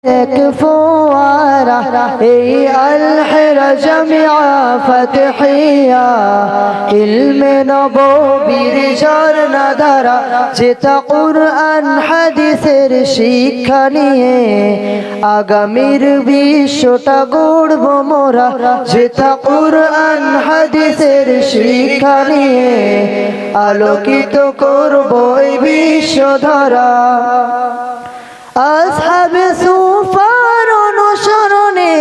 এক ফোয়ারা এই আল হেরা জামিয়া ফাতহিয়া ইলমে নববীর ঝর্ণা ধারা যেটা কুরআন হাদিসের শিক্ষা নিয়ে আগামীর বিশ্বটা গড়ব মোরা যেটা কুরআন হাদিসের শিক্ষা নিয়ে আলোকিত করব এই বিশ্বধারা আসহাবে সুফার অনুসরণে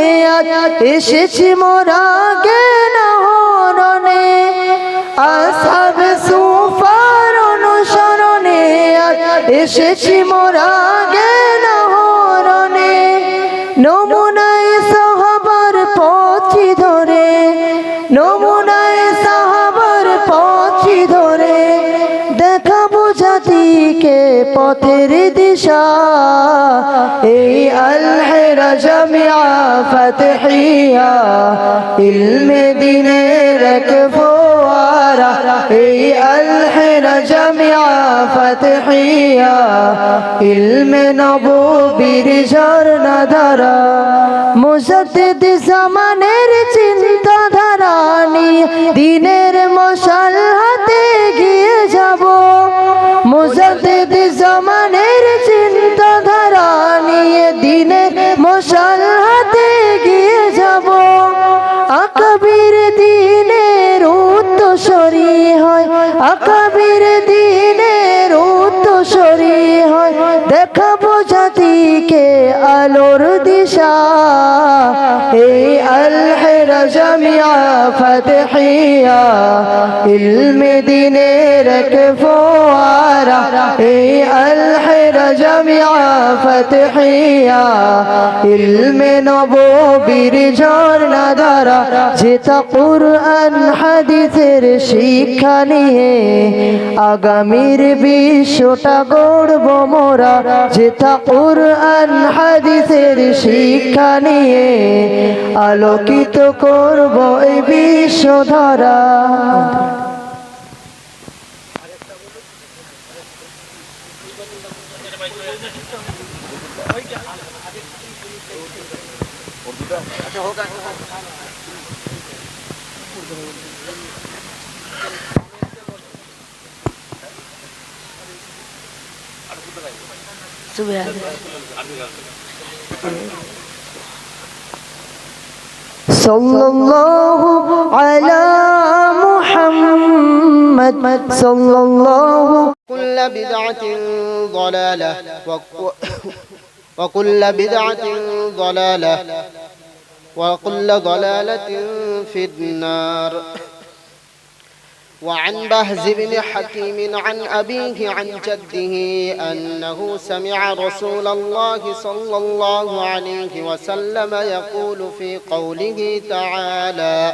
এসেছি মোরা জ্ঞান হরণে আসহাবে সুফার অনুসরণে এসেছি মোরা জ্ঞান হরণে নমুনায় সাহাবার পথি ধরে নমুনায় সাহাবার পথি ধরে দেখাবো জাতিকে পথের দিশা এই আল হেরা জামিয়া ফাতহিয়া ইলমে দ্বীনের এক ফোয়ারা এই আল হেরা জামিয়া ফাতহিয়া ইলমে নববীর ঝর্ণা ধারা মুজাদ্দিদ জামানের চিন্তাধারা নিয়ে দ্বীনের মশাল হাতে গিয়ে যাব মুজাদ্দিদ জামানের চিন্তাধারা নিয়ে দ্বীনের মশাল হাতে গিয়ে যাব আকাবির দ্বীনের উত্তরসূরি হয় আকাবির দ্বীনের উত্তরসূরি হয় দেখাবো জাতিকে আলোর দিশা এই আল হেরা জামিয়া ফাতহিয়া ইলমে দ্বীনের এক ফোয়ারা এই আল হেরা জামিয়া ফাতহিয়া ইলমে নববীর ঝর্ণা ধারা যেটা কুরআন হাদিসের শিক্ষা নিয়ে আগামীর বিশ্বটা গড়ব মোরা যেটা কুরআন হাদিসের শিক্ষা নিয়ে আলোকিত করব এই বিশ্বধারা সাল্লাল্লাহু আলা মুহাম্মদ সাল্লাল্লাহু কুল্লু বিদআতিন দালালাহ ওয়া কুল্লু বিদআতিন দালালাহ ওয়া কুল্লু দালালাতিন ফিন-নার وعن بهز بن حكيم عن أبيه عن جده أنه سمع رسول الله صلى الله عليه وسلم يقول في قوله تعالى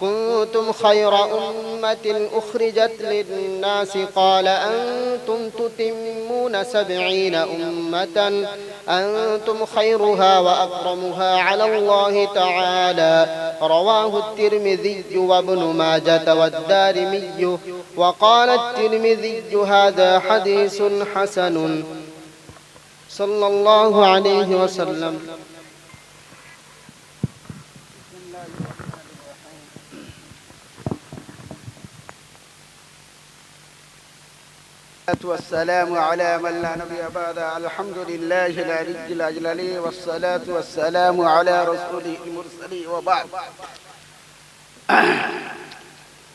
كنتم خير أمة أخرجت للناس قال أنتم تتمون 70 أمة أنتم خيرها وأكرمها على الله تعالى رواه الترمذي وابن ماجة والدارمي وقال الترمذي هذا حديث حسن صلى الله عليه وسلم والسلام على من لا نبي بعد الحمد لله العلي الأجلل والصلاة والسلام على رسوله المرسل وبعد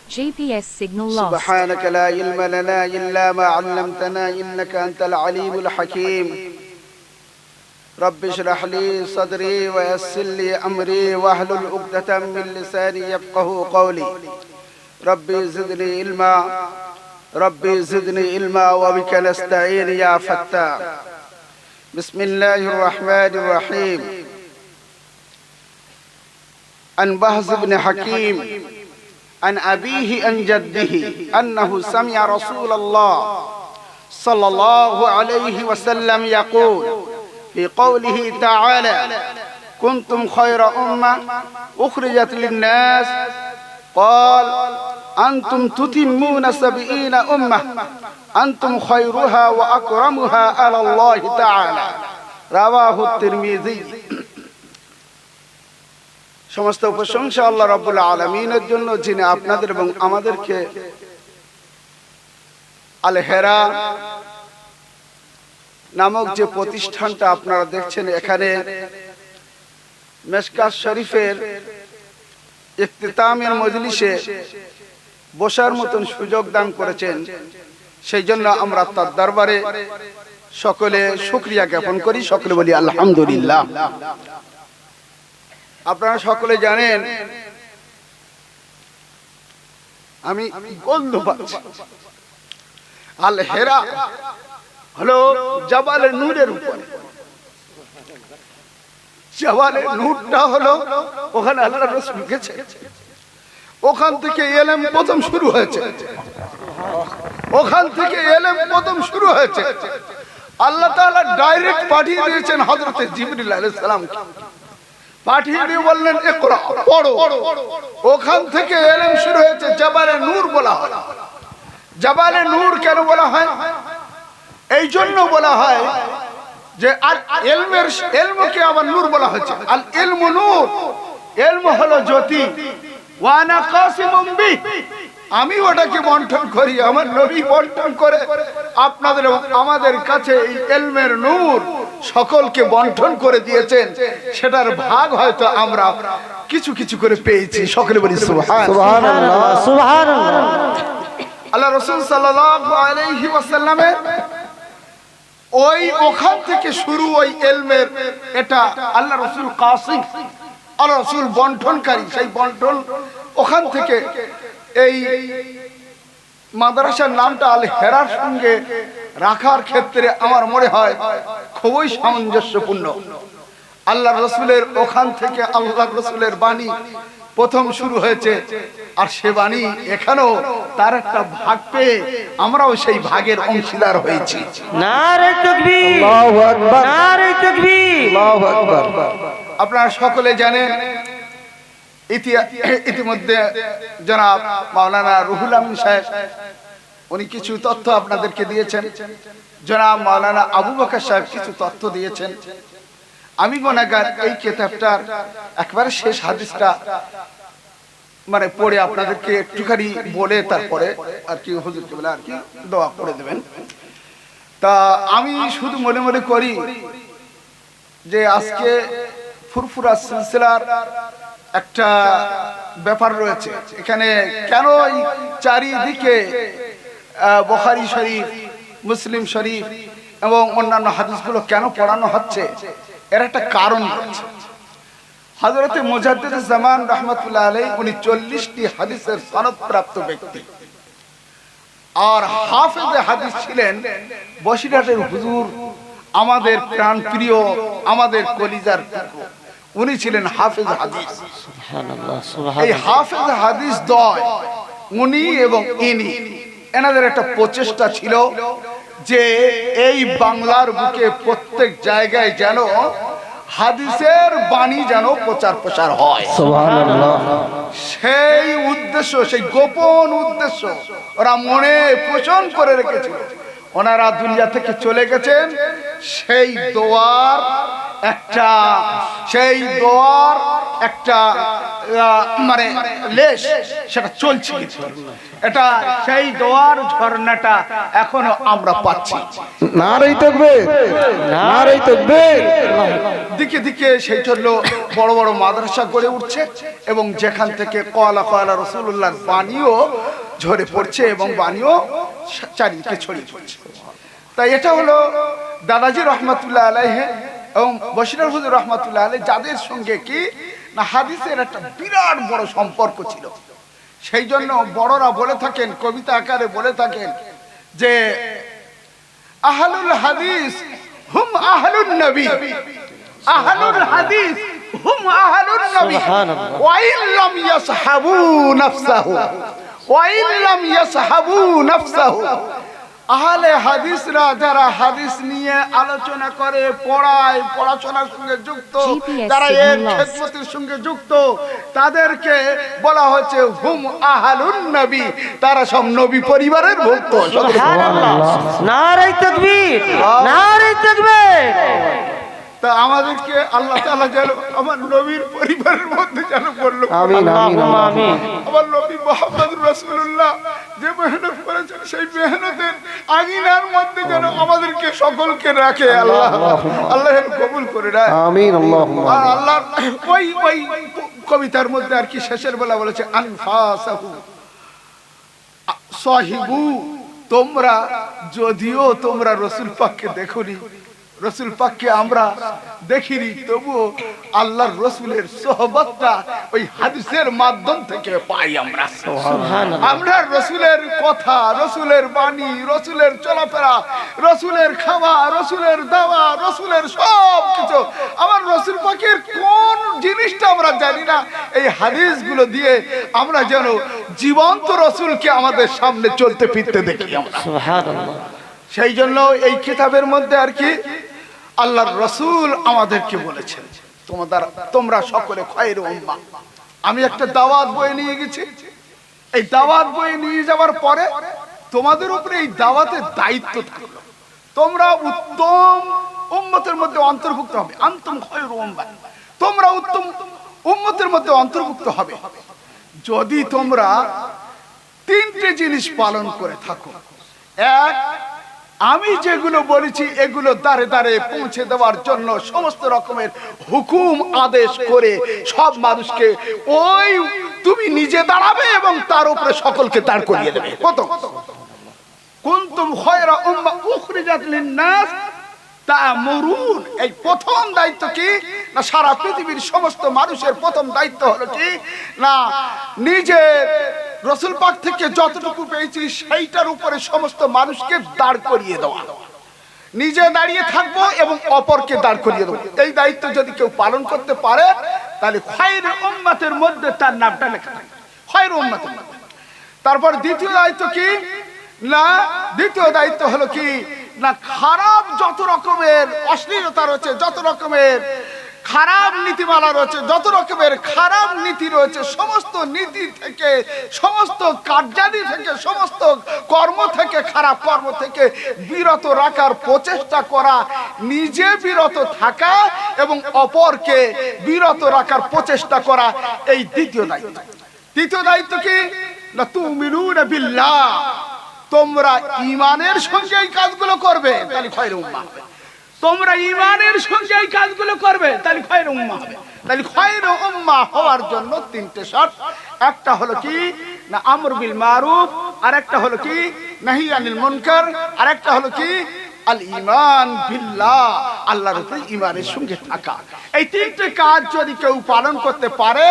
GPS signal lost. سبحانك لا علم لنا إلا ما علمتنا إنك أنت العليم الحكيم رب اشرح لي صدري ويسر لي أمري واحلل عقدة من لساني يفقه قولي ربي زدني علما ربي زدني علما وبك نستعين يا فتاح بسم الله الرحمن الرحيم عن بهز بن حكيم عن أبيه عن جده أنه سمع رسول الله صلى الله عليه وسلم يقول في قوله تعالى كنتم خير أمة أخرجت للناس قال أنتم تتمون 70 أمة أنتم خيرها وأكرمها على الله تعالى রাওয়াহু তিরমিজি। সমস্ত প্রশংসা আল্লাহ রাব্বুল আলামিনের জন্য, যিনি আপনাদের এবং আমাদেরকে আল হেরা নামক যে প্রতিষ্ঠানটা আপনারা দেখছেন, এখানে মেশকাত শরীফের ইফতিতামের মজলিসে বসার মতন সুযোগ দান করেছেন। সেই জন্য আমরা তার দরবারে সকলে শুকরিয়া জ্ঞাপন করি, সকলে বলি আলহামদুলিল্লাহ। আপনারা সকলে জানেন আমি গন্ধ পাচ্ছি। আল হেরা হলো জাবালে নূরের উপরে। জাবালে নূরটা হলো ওখানে আল্লাহ রাসূল গেছে, ওখান থেকে ইলম প্রথম শুরু হয়েছে, ওখান থেকে ইলম প্রথম শুরু হয়েছে। আল্লাহ তাআলা ডাইরেক্ট পাঠিয়ে দিয়েছেন হযরত জিবরিল আলাইহিস সালামকে, পাঠিয়ে দিয়ে বললেন ইকরা, পড়ো। ওখান থেকে ইলম শুরু হয়েছে। জাবালে নূর বলা হয়। জাবালে নূর কেন বলা হয়? এই জন্য বলা হয় যে আল ইলমের ইলমকে আবার নূর বলা হয়েছে। আল ইলমু নূর, ইলম হলো জ্যোতি। ওয়া আনা কাসিমুম বি, আমি ওটাকে বন্টন করি, আমার নবী বন্টন করে আপনাদের এবং আমাদের কাছে এই ইলমের নূর সকলকে বন্টন করে দিয়েছেন। সেটার ভাগ হয়তো আমরা কিছু কিছু করে পেয়েছি। সকলে বলি সুবহানাল্লাহ, সুবহানাল্লাহ। আল্লাহ রাসূল সাল্লাল্লাহু আলাইহি ওয়াসাল্লামের ওই ওখান থেকে শুরু ওই ইলমের, এটা আল্লাহ রাসূল কাসিম, আল্লাহ রাসূল বন্টনকারী। সেই বন্টন ওখান থেকে এই মাদ্রাসার নামটা আল হেরার সঙ্গে রাখার ক্ষেত্রে আমার মনে হয় খুবই সামঞ্জস্যপূর্ণ। আল্লাহ রাসূলের ওখান থেকে আল্লাহ রাসূলের বাণী প্রথম শুরু হয়েছে, আর সে বাণী এখানেও তার একটা ভাগ পেয়ে আমরাও সেই ভাগের অংশীদার হয়েছি। নারে তাকবীর, আল্লাহু আকবার, নারে তাকবীর, আল্লাহু আকবার। আপনারা সকলে জানেন ইতিমধ্যে জনাব মাওলানা রুহুল আমিন সাহেব উনি কিছু তথ্য আপনাদেরকে দিয়েছেন, জনাব মাওলানা আবু বকর সাহেব কিছু তথ্য দিয়েছেন। আমি গুনাহগার এই কিতাবটার একবারে শেষ হাদিসটা মানে পড়ে আপনাদেরকে একটুখানি বলে তারপরে আর কি হুজুরকে বলে আর কি দোয়া করে দেবেন। তা আমি শুধু মনে মনে করি যে আজকে ফুরফুরা সিলসিলার একটা ব্যাপার রয়েছে এখানে। কেন এই চারিদিকে বুখারী শরীফ, মুসলিম শরীফ এবং অন্যান্য হাদিসগুলো কেন পড়ানো হচ্ছে, এর একটা কারণ রয়েছে। হযরত মুজাদ্দিদ জামান রাহমাতুল্লাহ আলাইহি উনি 40টি হাদিসের সনদ প্রাপ্ত ব্যক্তি, আর হাফেজে হাদিস ছিলেন বসিরহাটের হুজুর, আমাদের প্রাণপ্রিয়, আমাদের কলিজার টুকরো, উনি ছিলেন হাফেজ হাদিস। সুবহানাল্লাহ, সুবহানাল্লাহ। এই হাফেজ হাদিস দয় উনি এবং ইনি, এনাদের একটা প্রচেষ্টা ছিল যে এই বাংলার বুকে প্রত্যেক জায়গায় যেন হাদিসের বাণী যেন প্রচার প্রসার হয়। সুবহানাল্লাহ। সেই উদ্দেশ্য, সেই গোপন উদ্দেশ্য ওরা মনে পোষণ করে রেখেছিল। ওনারা দুনিয়া থেকে চলে গেছেন, সেই দোয়ার একটা মানে লেশ সেটা চলছে, এটা সেই দোয়ার ঝর্ণাটা এখনো আমরা পাচ্ছি। নারে তাকবীর, নারে তাকবীর। দিকে দিকে সেই জন্য বড় বড় মাদ্রাসা গড়ে উঠছে এবং যেখান থেকে কওলা কওলা রাসূলুল্লাহর বাণীও ঝরে পড়ছে এবং বাণীও চারিদিকে ছড়িয়ে পড়ছে। তাই এটা হলো দাদাজি রহমাতুল্লাহ আলাইহি এবং বশিরুল হুজুর রহমাতুল্লাহ আলাইহি, যাদের সঙ্গে কি না হাদিসের একটা বিরাট বড় সম্পর্ক ছিল। সেই জন্য বড়রা বলে থাকেন, কবিতা আকারে বলে থাকেন যে আহলুল হাদিস হুম আহলুন নবী, আহলুল হাদিস হুম আহলুন নবী ওয়া ইল্লাম ইয়াসহাবু নাফসাহু, ওয়া ইল্লাম ইয়াসহাবু নাফসাহু। আহলে হাদিসরা যারা হাদিস নিয়ে আলোচনা করে, পড়ায়, পড়াশোনার সঙ্গে যুক্ত, যারা এর খেদমতের সঙ্গে যুক্ত, তাদেরকে বলা হচ্ছে হুম আহলুন নবী, তারা সব নবী পরিবারের ভুক্ত। সুবহানাল্লাহ, নারে তাকবীর, নারে তাকবীর। তা আমাদেরকে আল্লাহ তাআলা যেন আমার নবীর পরিবারের মধ্যে যেন বলল আমিন আমিন আমিন আমার নবী মুহাম্মদ রাসূলুল্লাহ যে মেহনত করেছেন সেই মেহনতের আঙিনার মধ্যে যেন আমাদেরকে সকলকে রাখে আল্লাহ আল্লাহ কবুল করে নেয় আমিন আল্লাহুম্মা আর আল্লাহ ওই কবিতার মধ্যে আর কি শেষের বেলা বলেছে আনফাসাহু সাহিবু তোমরা যদিও তোমরা রাসূল পাককে দেখোনি রাসূল পাককে আমরা দেখিনি তবুও আল্লাহর রাসূলের সোহবতটা ওই হাদিসের মাধ্যম থেকে পাই আমরা সুবহানাল্লাহ আমরা রাসূলের কথা রাসূলের বাণী রাসূলের চলাফেরা রাসূলের খাওয়া রাসূলের দাওয়া রাসূলের সব কিছু আমার রাসূল পাকের কোন জিনিসটা আমরা জানি না এই হাদিসগুলো দিয়ে আমরা যেন জীবন্ত রাসূলকে আমাদের সামনে চলতে ফিরতে দেখি আমরা সুবহানাল্লাহ সেই জন্য এই কিতাবের মধ্যে আর কি আল্লাহর রাসূল আমাদেরকে বলেছেন তোমরা সকলে খায়রুল উম্মাহ আমি একটা দাওয়াত বই নিয়ে গেছি এই দাওয়াত বই নিয়ে যাওয়ার পরে তোমাদের উপরে এই দাওয়াতের দায়িত্ব থাকলো তোমরা উত্তম উম্মতের মধ্যে অন্তর্ভুক্ত হবে আনতুম খায়রুল উম্মাহ তোমরা উত্তম উম্মতের মধ্যে অন্তর্ভুক্ত হবে যদি তোমরা তিনটে জিনিস পালন করে থাকো এক আমি যেগুলো বলেছি এগুলো দাঁড়ে দাঁড়ে পৌঁছে দেওয়ার জন্য সমস্ত রকমের হুকুম আদেশ করে সব মানুষকে ওই তুমি নিজে দাঁড়াবে এবং তার উপরে সকলকে দাঁড় করিয়ে দেবে কত কুনতুম খায়রা উম্মাহ উখরিজাত লিন-নাস তা'মুরুন এই প্রথম দায়িত্ব কি না সারা পৃথিবীর সমস্ত মানুষের প্রথম দায়িত্ব হলো কি না নিজে রাসূল পাক থেকে যতটুকু পেয়েছি সেইটার উপরে সমস্ত মানুষকে দাঁড় করিয়ে দেওয়া নিজে দাঁড়িয়ে থাকবো এবং অপরকে দাঁড় করিয়ে দেবো এই দায়িত্ব যদি কেউ পালন করতে পারে তাহলে খায়রুল উম্মাতের মধ্যে তার নামটা লেখা থাকে খায়রুল উম্মাতের মধ্যে তারপর দ্বিতীয় দায়িত্ব কি না দ্বিতীয় দায়িত্ব হলো কি না খারাপ যত রকমের অশ্লীলতা রয়েছে যত রকমের খারাপ নীতিমালা রয়েছে যত রকমের খারাপ নীতি রয়েছে সমস্ত নীতি থেকে সমস্ত কার্যাদি থেকে সমস্ত কর্ম থেকে খারাপ কর্ম থেকে বিরত রাখার প্রচেষ্টা করা নিজে বিরত থাকা এবং অপরকে বিরত রাখার প্রচেষ্টা করা এই দ্বিতীয় দায়িত্ব তৃতীয় দায়িত্ব কি না তুমিনুনা বিল্লাহ তোমরা ঈমানের সঙ্গে এই কাজগুলো করবে তাহলে খায়রুল উম্মাহ হবে তোমরা ঈমানের সঙ্গে এই কাজগুলো করবে তাহলে খায়রুল উম্মাহ হবে তাহলে খায়রুল উম্মাহ হওয়ার জন্য তিনটে শর্ত একটা হলো কি না আমর বিল মারুফ আর একটা হলো কি নাহি আনিল মুনকার আর একটা হলো কি আল ঈমান বিল্লাহ আল্লাহর উপরে ঈমানের সঙ্গে থাকা এই তিনটে কাজ যদি কেউ পালন করতে পারে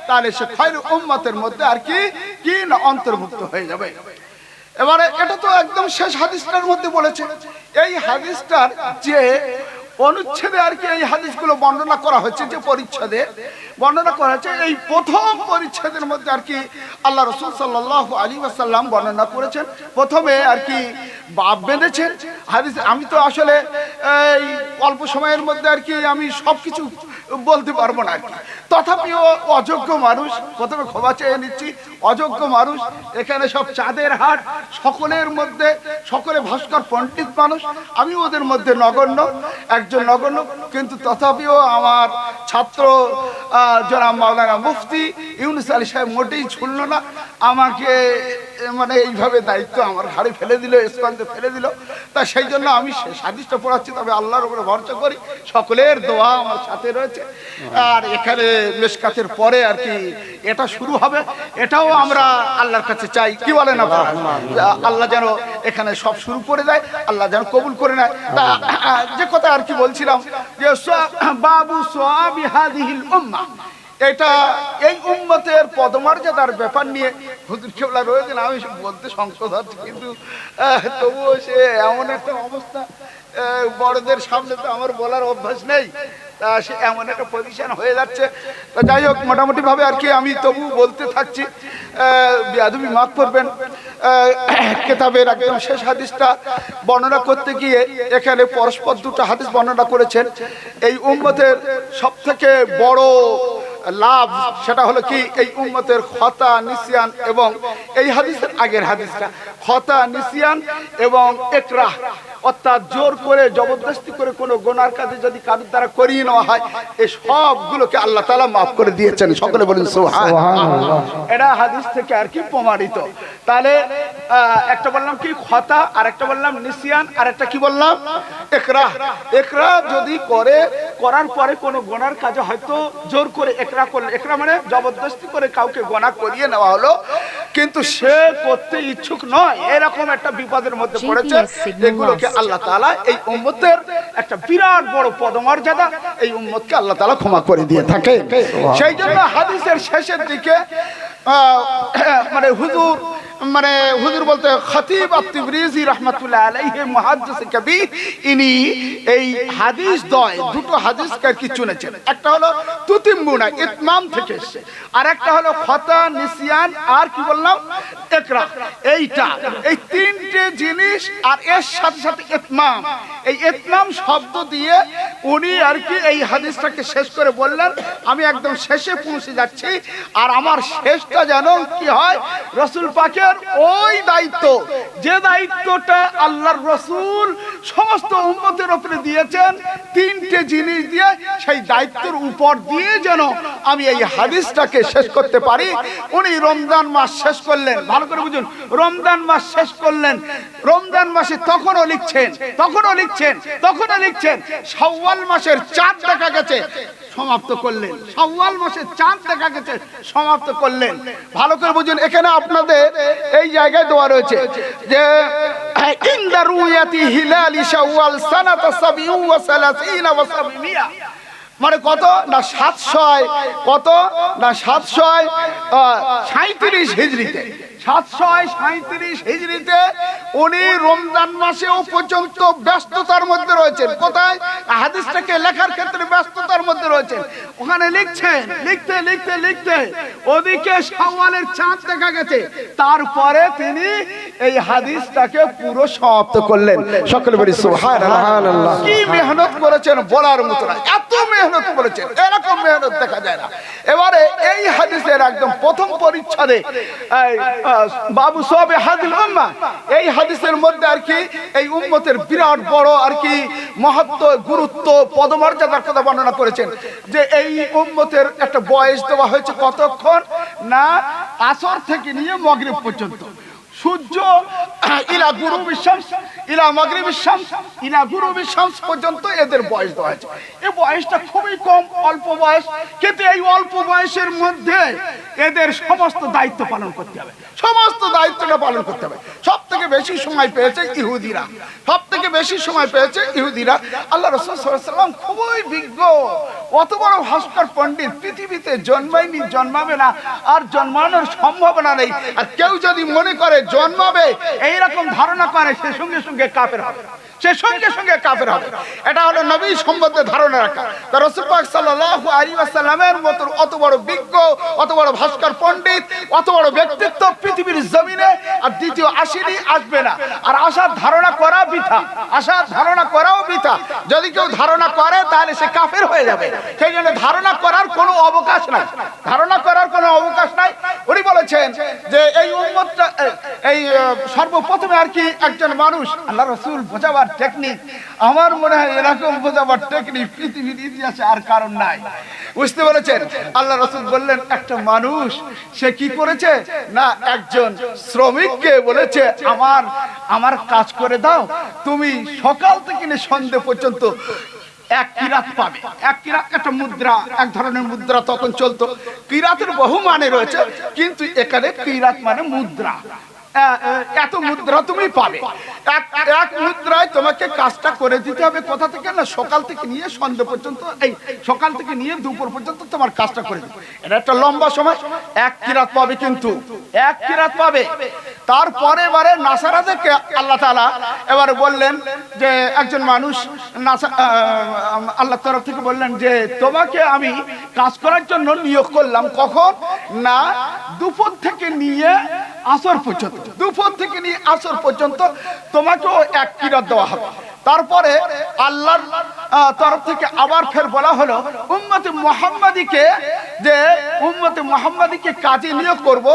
তাহলে সে খায়রুল উম্মাতের মধ্যে আর কি না অন্তর্ভুক্ত হয়ে যাবে এবারে এটা তো একদম শেষ হাদিসটার মধ্যে বলেছে এই হাদিসটার যে অনুচ্ছেদে আর কি এই হাদিসগুলো বর্ণনা করা হয়েছে যে পরিচ্ছেদে বর্ণনা করা হয়েছে এই প্রথম পরিচ্ছেদের মধ্যে আর কি আল্লাহ রাসূল সাল্লাল্লাহু আলাইহি ওয়াসাল্লাম বর্ণনা করেছেন প্রথমে আর কি বাপ বেঁধেছেন হাদিস আমি তো আসলে এই অল্প সময়ের মধ্যে আর কি আমি সবকিছু বলতে পারবো না আর কি তথাপিও অযোগ্য মানুষ প্রথমে ক্ষমা চেয়ে নিচ্ছি অযোগ্য মানুষ এখানে সব চাঁদের হাট সকলের মধ্যে সকলে ভাস্কর পণ্ডিত মানুষ আমি ওদের মধ্যে নগণ্য একজন নগণ্য কিন্তু তথাপিও আমার ছাত্র জনাব মাওলানা মুফতি ইউনুস আলী সাহেব মোটেই ছুড়ল না আমাকে মানে এইভাবে দায়িত্ব আমার ঘাড়ে ফেলে দিল স্কন্ধে ফেলে দিল তা সেই জন্য আমি হাদিসটা পড়াচ্ছি তবে আল্লাহর উপরে ভরসা করি সকলের দোয়া আমার সাথে রয়েছে আর এখানে মেশকাতের পরে আর কি এটা শুরু হবে এটাও আমরা আল্লাহর কাছে চাই কি বলেন আপনারা আল্লাহ যেন এখানে সব শুরু করে দেয় আল্লাহ যেন কবুল করে নেয় তা যে কথা আর কি বলছিলাম যে বাবু সোয়াবি হাদিহিল উম্মাহ এটা এই উম্মতের পদমর্যাদার ব্যাপার নিয়ে হুজুর কেবলা রয়েছেন আমি বলতে সংকোচ হচ্ছে কিন্তু তবুও সে এমন একটা অবস্থা বড়দের সামনে তো আমার বলার অভ্যাস নেই তা সে এমন একটা পজিশন হয়ে যাচ্ছে তা যাই হোক মোটামুটি ভাবে আর কি আমি তবু বলতে থাকছি বেয়াদবি মাফ করবেন কিতাবের একদম শেষ হাদিসটা বর্ণনা করতে গিয়ে এখানে পরস্পর দুটো হাদিস বর্ণনা করেছেন এই উম্মতের সবথেকে বড় লাভ, সেটা হলো কি এই উম্মতের খতা নিসিয়ান, এবং এই হাদিসের আগের হাদিসটা খতা নিসিয়ান এবং ইকরাহ, অর্থাৎ জোর করে জবরদস্তি করে কোনো গুনার কাজে যদি কারোর দ্বারা করিয়ে নেওয়া হয়, এই সবগুলোকে আল্লাহ তাআলা মাফ করে দিয়েছেন। সকলে বলেন সুবহানাল্লাহ। এটা হাদিস থেকে আর কি প্রমাণিত। তাহলে একটা বললাম কি খতা, আর একটা বললাম নিসিয়ান, আর একটা কি বললাম ইকরাহ। ইকরাহ যদি করার পরে কোনো গুনার কাজে হয়তো জোর করে ইকরাহ করলে, ইকরাহ মানে জবরদস্তি করে কাউকে গুনাহ করিয়ে নেওয়া হলো, কিন্তু সে করতে ইচ্ছুক নয়, এরকম একটা বিপদের মধ্যে পড়েছে, এগুলোকে আল্লাহ তাআলা এই উম্মতের একটা বিরাট বড় পদমর্যাদা, এই উম্মতকে আল্লাহ তাআলা ক্ষমা করে দিয়ে থাকে। সেই জন্য হাদিসের শেষের দিকে হুজুর বলতে খতিব আত-তিবরিজি রাহমাতুল্লাহ আলাইহি মুহাদ্দিস কবির, ইনি এই হাদিস দুটো হাদিস কি শুনেছেন। একটা হলো তুতিম্মুনা, ইতমাম থেকে এসেছে, আর একটা হলো খতা নিসিয়ান, আর কি বললাম ইকরাহ। এই তিনটে জিনিস, আর এর সাথে সাথে ইতমাম, এই ইতমাম শব্দ দিয়ে উনি আর কি এই হাদিসটাকে শেষ করে বললেন, আমি একদম শেষে পৌঁছে যাচ্ছি, আর আমার শেষটা যেন কি হয় রাসূল পাকের ওই দায়িত্ব, যে দায়িত্বটা আল্লাহর রাসূল সমস্ত উম্মতের উপরে দিয়েছেন, তিনটে জিনিস দিয়ে সেই দায়িত্বের উপর দিয়ে যেন আমি এই হাদিসটাকে শেষ করতে পারি। উনি রমজান মাস শেষ করলেন, ভালো করে বুঝুন, রমজান মাস শেষ করলেন, রমজান মাসে তখনও লিখছেন শাওয়াল মাসের চাঁদ দেখা গেছে, সমাপ্ত করলেন, শাওয়াল মাসের চাঁদ দেখা গেছে, সমাপ্ত করলেন। ভালো করে বুঝুন, এখানে আপনাদের এই জায়গায় দেওয়া রয়েছে যে ইনদা রুয়াতি হিলালি শাওয়াল সানাতা 37 ওয়া 700, মানে কত না 737 হিজরিতে, 737 হিজরিতে উনি রমজান মাসেও পর্যন্ত ব্যস্ততার মধ্যে রয়েছেন। কোথায়? হাদিসটাকে লেখার ক্ষেত্রে ব্যস্ততার মধ্যে রয়েছেন। ওখানে লিখছেন, লিখতে ওদিকে শাওয়ালের চাঁদ দেখা গেছে, তারপরে তিনি এই হাদিসটাকে পুরো সমাপ্ত করলেন। সকলে বলি সুবহানাল্লাহ। কি মেহনত করেছেন বলার মতো না, এত মেহনত করেছেন, এরকম মেহনত দেখা যায় না। এবারে এই হাদিসের একদম প্রথম পরিচ্ছদে বাবু সবে হাদিল উম্মাহ, এই হাদিসের মধ্যে আর কি এই উম্মতের বিরাট বড় আর কি মহত্ব, গুরুত্ব, পদমর্যাদার কথা বর্ণনা করেছেন, যে এই উম্মতের একটা বয়স দেওয়া হয়েছে কতক্ষণ না আসর থেকে নিয়ে মাগরিব পর্যন্ত, সূর্য ইলা গুরুবিশ শামস ইলা মাগরিবিশ শামস ইলা গুরুবিশ শামস পর্যন্ত এদের বয়স দেওয়া হয়েছে। এই বয়সটা খুবই কম, অল্প বয়স, কিন্তু এই অল্প বয়সের মধ্যে এদের সমস্ত দায়িত্ব পালন করতে হবে, সমস্ত দায়িত্বটা পালন করতে হবে। সব থেকে বেশি সময় পেয়েছে ইহুদিরা, আল্লাহ রাসূল সাল্লাল্লাহু আলাইহি ওয়াসাল্লাম খুবই বিজ্ঞ, অত বড় ভাস্কর পণ্ডিত পৃথিবীতে জন্মাবে না, আর জন্মানোর সম্ভাবনা নেই। আর কেউ যদি মনে করে জন্মাবে এইরকম ধারণা করে, সে সঙ্গে সঙ্গে কাফের হবে, এটা হলো নবী সম্বন্ধে ধারণা রাখা। রাসূল পাক সাল্লাল্লাহু আলাইহি ওয়াসাল্লামের মতো অত বড় বিজ্ঞ, অত বড় ভাস্কর পণ্ডিত, অত বড় ব্যক্তিত্ব পৃথিবীর জমিনে আর দ্বিতীয় আসেনি, আসবে না। আর আশার ধারণা করা বৃথা, আশার ধারণা করাও বৃথা। যদি কেউ ধারণা করে তাহলে সে কাফের হয়ে যাবে। সেই জন্য ধারণা করার কোনো অবকাশ নাই, উনি বলেছেন যে এই উম্মতটা, এই সর্বপ্রথমে আর কি একজন মানুষ, আল্লাহ রাসূল বোঝাবার টেকনিক, আমার মনে হয় এরকম বোঝাবার টেকনিক পৃথিবীর ইতিহাসে আর কারণ নাই। বুঝতে পেরেছেন? আল্লাহ রাসূল বললেন একটা মানুষ সে কি করেছে না, একজন শ্রমিককে বলেছে আমার কাজ করে দাও, তুমি সকাল থেকে নিয়ে সন্ধ্যা পর্যন্ত এক কিরাত পাবে। এক কিরাত একটা মুদ্রা, এক ধরনের মুদ্রা তখন চলতো। কিরাতের বহু মানে রয়েছে, কিন্তু এখানে কিরাত মানে মুদ্রা। এত মুদ্রা তুমি পাবে, এক মুদ্রায় তোমাকে কাজটা করে দিতে হবে। কোথা থেকে না, সকাল থেকে নিয়ে সন্ধ্যা পর্যন্ত, এই সকাল থেকে নিয়ে দুপুর পর্যন্ত তোমার কাজটা করে দিবে। এটা একটা লম্বা সময়, এক কিরাত পাবে, কিন্তু এক কিরাত পাবে। তারপরে এবারে নাসারাদেরকে আল্লাহ তাআলা এবারে বললেন যে একজন মানুষ, আল্লাহ তরফ থেকে বললেন যে তোমাকে আমি কাজ করার জন্য নিয়োগ করলাম, কখন না দুপুর থেকে নিয়ে আসর পর্যন্ত, দুপুর থেকে নিয়ে আসর পর্যন্ত তোমাকেও এক কিরাত দেওয়া হবে। তারপরে আল্লাহর তরফ থেকে আবার ফের বলা হলো উম্মতে মুহাম্মাদীকে যে উম্মতে মুহাম্মাদীকে কাজে নিয়োগ করব,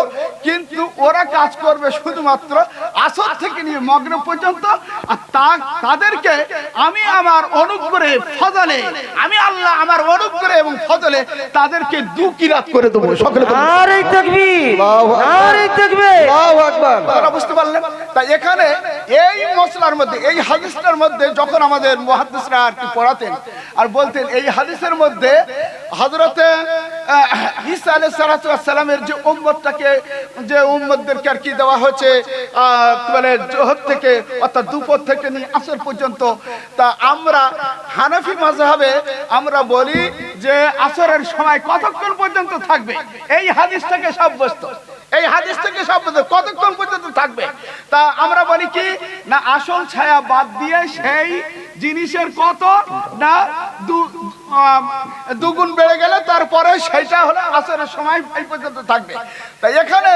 কিন্তু ওরা কাজ করবে শুধুমাত্র আসর থেকে নিয়ে মাগরিব পর্যন্ত। আর তাদেরকে আমি আমার অনুগ্রহে ফজলে, আমি আল্লাহ আমার অনুগ্রহে এবং ফজলে তাদেরকে দুকিরাত করে দেবো। সকলে নারে তাকবীর, নারে তাকবীর, আল্লাহু আকবার। আপনারা বুঝতে পারলেন? তাই এখানে এই মসলার মধ্যে, এই হাদিসটার মধ্যে যখন আমাদের মুহাদ্দিসরা আর কি পড়াতেন আর বলতেন, এই হাদিসের মধ্যে হযরতে ঈসা আলাইহিস সালাতু ওয়াস সালামের যে উম্মতটাকে, যে উম্মতদেরকে আর কি দেওয়া হয়েছে মানে জোহর থেকে অর্থাৎ দুপুর থেকে নিয়ে আসর পর্যন্ত, তা আমরা হানাফি মাযহাবে আমরা বলি যে আসরের সময় কতক্ষণ পর্যন্ত থাকবে, এই হাদিস থেকে সাব্যস্ত, এই হাদিস থেকে সাব্যস্ত কতক্ষণ পর্যন্ত থাকবে। তা আমরা বলি কি না, আসল ছায়া বাদ দিয়ে সেই জিনিসের কত না দুগুণ বেড়ে গেলে তারপরে সেটা হলো আসরের সময় এই পর্যন্ত থাকবে। তাই এখানে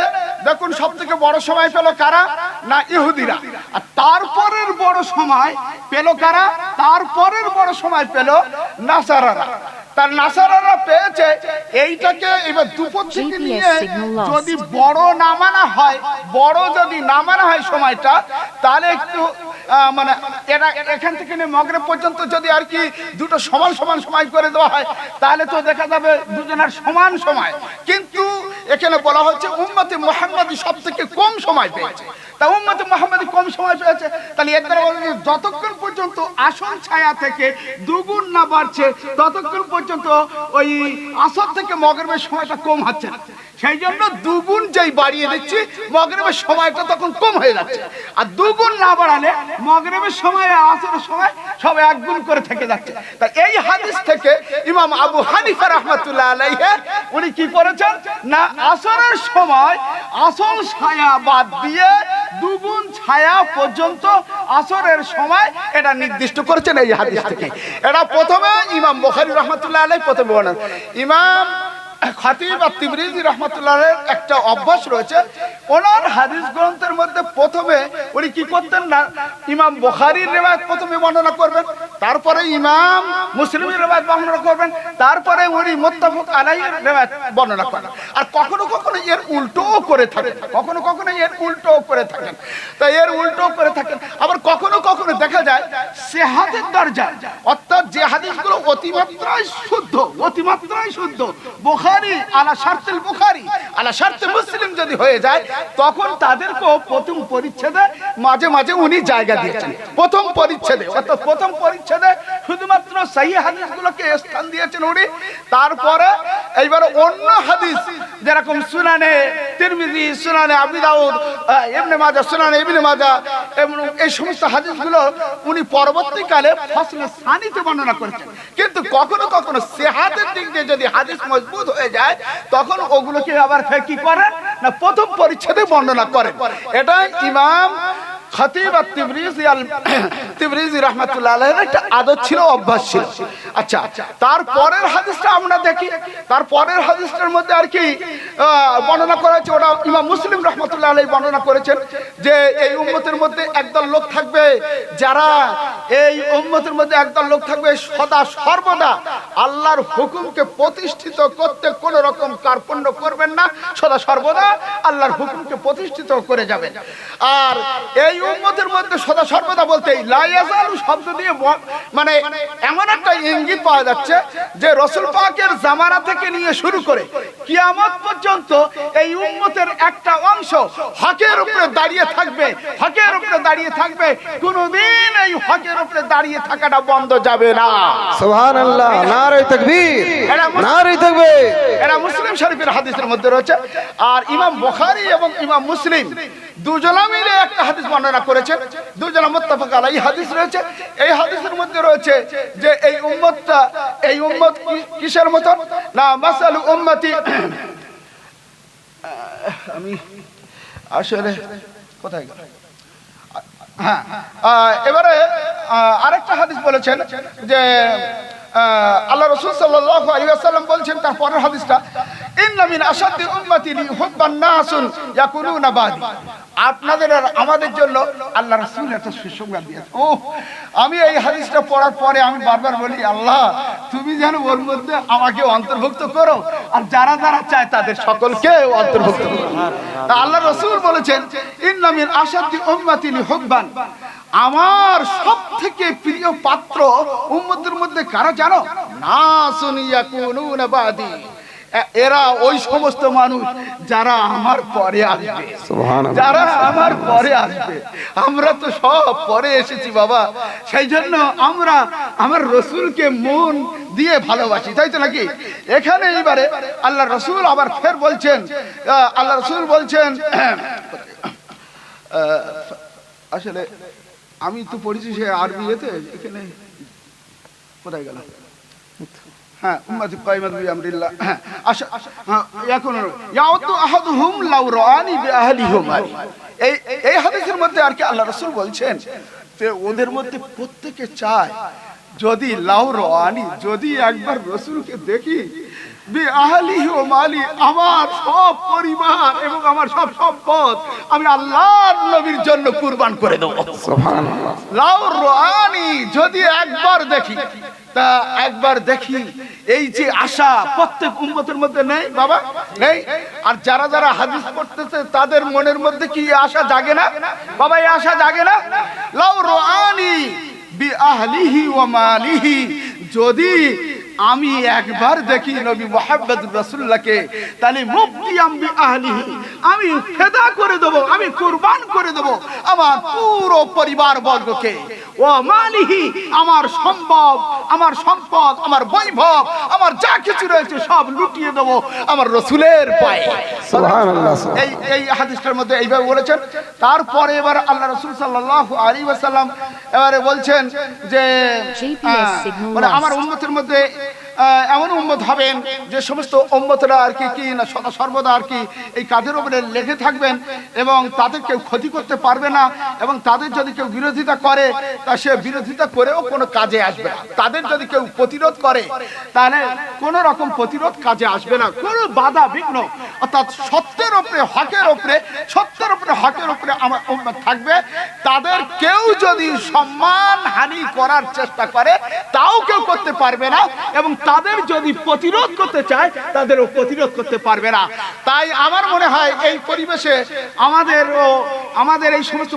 দেখুন সব থেকে বড় সময় পেল কারা না ইহুদিরা, আর তারপরের বড় সময় পেল কারা, তারপরের বড় সময় পেল নাসারারা। তার নাসারারা পেয়েছে এইটাকে এবার দুপুর থেকে নিয়ে যদি বড় না মানা হয়, বড় যদি না মানা হয় সময়টা, তাহলে একটু মানে এরা এখান থেকে নিয়ে মাগরিব পর্যন্ত যদি আর কি দুটো সমান সমান সময় করে দেওয়া হয়, তাহলে তো দেখা যাবে দুজনের সমান সময়। কিন্তু এখানে বলা হচ্ছে উম্মতে মুহাম্মাদী সব থেকে কম সময় পেয়েছে। তা উম্মতে মুহাম্মাদী কম সময় পেয়েছে, তাহলে এর দ্বারা বলা যায় যতক্ষণ পর্যন্ত আসল ছায়া থেকে দুগুণ না বাড়ছে ততক্ষণ পর্যন্ত ওই আসর থেকে মাগরিবের সময়টা কম হচ্ছে না। সেই জন্য দুগুণ যেই বাড়িয়ে দিচ্ছি মাগরিবের সময়টা তখন কম হয়ে যাচ্ছে, আর দুগুণ না বাড়ালে মাগরিবের সময় আর আসরের সময় সব একগুণ করে থেকে যাচ্ছে। তাই এই হাদিস থেকে ইমাম আবু হানিফা রাহমাতুল্লাহ আলাইহি উনি কি করেছেন না, আসরের সময় আসল ছায়া বাদ দিয়ে দুগুণ ছায়া পর্যন্ত আসরের সময় এটা নির্দিষ্ট করেছেন এই হাদিস থেকে। এটা প্রথমে ইমাম বুখারী রাহমাতুল্লাহ আলাইহি প্রথমে বলেন। ইমাম খাতিব আত-তিবরিজি রাহমাতুল্লাহের একটা অভ্যাস রয়েছে, ওনার হাদিস গ্রন্থের মধ্যে প্রথমে উনি কি করতেন না, ইমাম বুখারীর রিওয়ায়াত প্রথমে বর্ণনা করবেন, তারপরে ইমাম মুসলিমের রিওয়ায়াত বর্ণনা করবেন, তারপরে উনি মুত্তাফাক আলাইহির রিওয়ায়াত বর্ণনা করেন। আর কখনো কখনো এর উল্টোও করে থাকেন, কখনো কখনো এর উল্টোও করে থাকেন। তাই এর উল্টোও করে থাকেন। আবার কখনো কখনো দেখা যায় সিহাতের দরজা, অর্থাৎ যে হাদিসগুলো অতিমাত্রায় শুদ্ধ, অতিমাত্রায় শুদ্ধ, বুখারী আলা শারতুল বুখারী আলা শারত মুসলিম যদি হয়ে যায়, তখন তাদেরকেও প্রথম পরিচ্ছেদে মাঝে মাঝে উনি জায়গা দিয়েছেন। প্রথম পরিচ্ছেদে, অর্থাৎ প্রথম পরিচ্ছেদে শুধুমাত্র সহিহ হাদিসগুলোকে স্থান দিয়েছেন উনি। তারপরে এইবার অন্য হাদিস যেরকম সুনানে তিরমিজি, সুনানে আবু দাউদ, ইবনে মাজাহ, সুনানে ইবনে মাজাহ এবং এই সমস্ত হাদিসগুলো উনি পরবর্তীকালে ফসলে সানিতে বর্ণনা করেছেন। কিন্তু কখনো কখনো সিহাতের দিক দিয়ে যদি হাদিস মজবুত হয়ে যায়, তখন ওগুলোকে আবার কি করেন না, প্রথম পরিচ্ছেদে বর্ণনা করেন। এটা ইমাম খাতিব আত-তিবরিজি রাহমাতুল্লাহ আলাইহির একটা আদত ছিল, অভ্যাস ছিল। আচ্ছা, তারপরের হাদিসটা আমরা দেখি। তারপরের হাদিসটার মধ্যে আর কি বর্ণনা করা হয়েছে, ওটা ইমাম মুসলিম রাহমাতুল্লাহ আলাইহি বর্ণনা করেছেন যে এই উম্মতের মধ্যে একদল লোক থাকবে, যারা এই উম্মতের মধ্যে একদল লোক থাকবে সদা সর্বদা আল্লাহর হুকুমকে প্রতিষ্ঠিত করতে কোনো রকম কার্পণ্য করবেন না, সদা সর্বদা আল্লাহর হুকুমকে প্রতিষ্ঠিত করে যাবেন। আর এই উম্মতের মধ্যে সদা সর্বদা বলতে লা ইয়াজালু শব্দ দিয়ে মানে এমন একটা ইঙ্গিত পাওয়া যাচ্ছে যে রাসূল পাকের জামানা থেকে নিয়ে শুরু করে কিয়ামত পর্যন্ত এই উম্মতের একটা অংশ হকের উপরে দাঁড়িয়ে থাকবে, হকের উপরে দাঁড়িয়ে থাকবে, কোনদিন এই হকের উপরে দাঁড়িয়ে থাকাটা বন্ধ যাবে না। সুবহানাল্লাহ, নারে তাকবীর, নারে তাকবীর। এটা মুসলিম শরীফের হাদিসের মধ্যে রয়েছে। আর ইমাম বুখারী এবং ইমাম মুসলিম দুজনা মিলে একটা হাদিস বর্ণনা করেছেন, দুজনা মুত্তাফাক আলাইহি হাদিস রয়েছে। এই হাদিসের মধ্যে রয়েছে যে এই উম্মতটা, এই উম্মত কিসের মত না, মাসালু উম্মতি, আমি আসলে কোথায় গেল, হ্যাঁ এবারে আরেকটা হাদিস বলেছেন যে আল্লাহ রাসূল সাল্লাল্লাহু আলাইহি ওয়াসাল্লাম বলছেন তার পরের হাদিসটা, ইন্না মিন আশাদ্দি উম্মতি লিহুব্বান নাসুন ইয়াকুলুনা বাদি, আপনাদের আর আমাদের জন্য আল্লাহ রাসূল একটা সুসংবাদ দিয়েছে। ও আমি এই হাদিসটা পড়ার পরে আমি বারবার বলি, আল্লাহ তুমি যেন ওর মধ্যে আমাকে অন্তর্ভুক্ত করো, আর যারা যারা চায় তাদের সকলকে অন্তর্ভুক্ত করো। আল্লাহ রাসূল বলেছেন, ইন্না মিন আশাদ্দি উম্মাতি লিহুব্বান, আমার সবথেকে প্রিয় পাত্র উম্মতের মধ্যে কারা জানো? নাসুন ইয়াকুনুনা বাদি, এরা ওই সমস্ত মানুষ যারা আমার পরে আসবে, যারা আমার পরে আসবে। আমরা তো সব পরে এসেছি বাবা, সেই জন্য আমরা আমার রসুলকে মন দিয়ে ভালোবাসি, তাই তো নাকি? এখানে এইবারে আল্লাহ রসুল আবার ফের বলছেন, আল্লাহ রসুল বলছেন, আসলে আমি তো পড়েছি সে আরবি এতে, এখানে কোথায় গেল? হ্যাঁ, উম্মতি কায়মাত বিআমরিল্লাহ। আশা এখন ইয়াউতু আহাদুহুম লাউ রাআনি বিআহলিহিম, এই হাদিসের মধ্যে আর কি আল্লাহ রাসূল বলছেন যে ওদের মধ্যে প্রত্যেকে চায় যদি লাউ রাআনি, যদি একবার রাসূলকে দেখি, বিআহলিহি ওয়া মালি, আমার সব পরিবার এবং আমার সব সম্পদ আমি আল্লাহর নবীর জন্য কুরবান করে দেব। সুবহানাল্লাহ। লাউ রাআনি, যদি একবার দেখি, তা একবার দেখি, এই যে আশা প্রত্যেক উম্মতের মধ্যে নেই বাবা, নেই? আর যারা যারা হাদিস পড়তেছে তাদের মনের মধ্যে কি আশা জাগে না বাবা? এই আশা জাগে না? লাউ রাআনি বিআহলিহি ওয়া মালিহি, যদি আমি একবার দেখি নবী মুহাম্মদ রাসূলুল্লাহকে, তাহলে মুফতিয়াম বিআহলিহি, আমি ফেদা করে দেব, আমি কুরবান করে দেব আমার পুরো পরিবার বর্গকে, ওয়া মালিহি, আমার সম্ভব, আমার সম্পদ, আমার বৈভব, আমার যা কিছু রয়েছে সব লুটিয়ে দেব আমার রাসূলের পায়ে। সুবহানাল্লাহ। এই হাদিসটার মধ্যে এইভাবে বলেছেন। তারপরে এবার আল্লাহ রাসূল সাল্লাল্লাহু আলাইহি ওয়াসাল্লাম এবারে বলছেন যে মানে আমার উম্মতের মধ্যে এমন উম্মত হবেন যে সমস্ত উম্মতরা আর কি না সর্বদা আর কি এই কাজের উপরে লেগে থাকবেন এবং তাদের কেউ ক্ষতি করতে পারবে না, এবং তাদের যদি কেউ বিরোধিতা করে তা সে বিরোধিতা করেও কোনো কাজে আসবে না। তাদের যদি কেউ প্রতিরোধ করে তাহলে কোনো রকম প্রতিরোধ কাজে আসবে না, কোনো বাধা বিঘ্ন, অর্থাৎ সত্যের উপরে হকের উপরে, সত্যের উপরে হকের উপরে আমার উম্মত থাকবে। তাদের কেউ যদি সম্মান হানি করার চেষ্টা করে তাও কেউ করতে পারবে না, এবং তাদের যদি প্রতিরোধ করতে চায় তাদেরও প্রতিরোধ করতে পারবে না। তাই আমার মনে হয় এই পরিবেশে আমাদের এই সমস্ত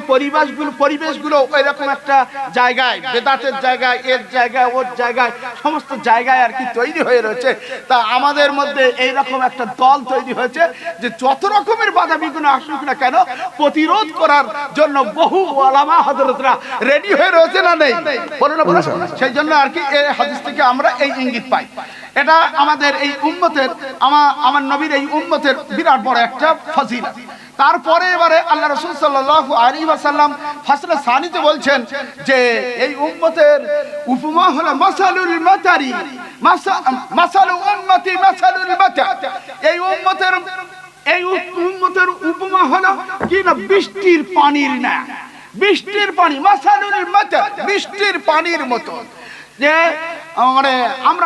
পরিবেশগুলো এরকম একটা জায়গায়, বেদাতের জায়গায়, এর জায়গায়, ওর জায়গায়, সমস্ত জায়গায় আর কি তৈরি হয়ে রয়েছে। তা আমাদের মধ্যে এইরকম একটা দল তৈরি হয়েছে যে যত রকমের বাধা বিঘ্ন আসুক না কেন প্রতিরোধ করার জন্য বহু ওলামা হযরতরা রেডি হয়ে রয়েছে, না নেই? বলো না, বলো। সেই জন্য আর কি এই হাদিস থেকে আমরা এই ইঙ্গিত পাই। এটা আমাদের এই উম্মতের, আমার নবীর এই উম্মতের বিরাট বড় একটা ফজিলত। তারপরে এবারে আল্লাহ রাসূল সাল্লাল্লাহু আলাইহি ওয়াসাল্লাম ফাসলে সানিতে বলছেন যে এই উম্মতের উপমা হলো মাসালুল মাতারি, মাসালু উম্মতি মাসালুল মাতার। এই উম্মতের উপমা হলো কি না, বৃষ্টির পানির না, বৃষ্টির পানি, মাসালুল মাতার, বৃষ্টির পানির মতো। যে মানে আমরা